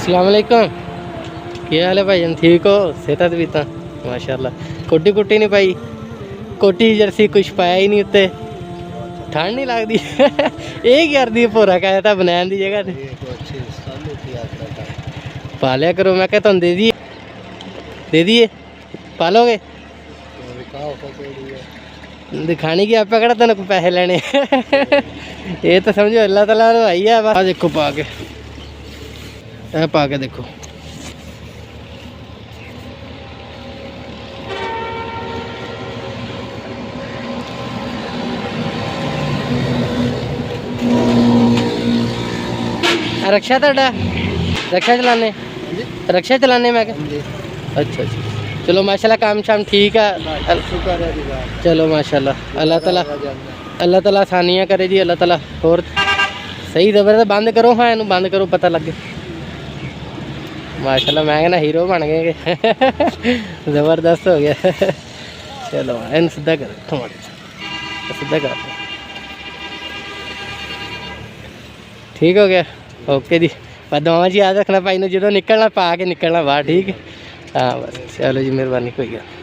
अस्सलाम वालेकुम, क्या हाल है भाईजान? ठीक हो? सेहत भी तो माशाल्लाह। कोटी कुटी नहीं पाई? कोटी जर्सी कुछ पाया ही नहीं उत्ते, ठंड नहीं लगती? एक यार दी भोरा कहता था बनैन की जगह ते पा लिया करो। मैं क्या तुम दे दिए पालोगे? दिखानी कि आप कड़ा तेन पैसे लेने। ये तो समझो अल्लाह तला आई है। बस देखो पा के, पा के देखो। रक्षा ਤੁਹਾਡਾ रक्षा चलाने? रक्षा चलाने मैं क्या? अच्छा अच्छा, चलो माशाल्लाह काम शाम ठीक है। चलो माशाल्लाह, अल्लाह ताला आसानियाँ करे जी। अल्लाह ताला और सही जबरदस्त बंद करो। हाँ इनू बंद करो, पता लगे। माशाल्लाह मैं कहना हीरो बन गए। ज़बरदस्त हो गया। चलो इन सीधा कर, सीधा कर, ठीक हो गया। ओके जी, पर दुआवां जी याद रखना भाई ने जो निकलना पा के निकलना बाहर, ठीक है? हाँ बस चलो जी, मेहरबानी, कोई गल।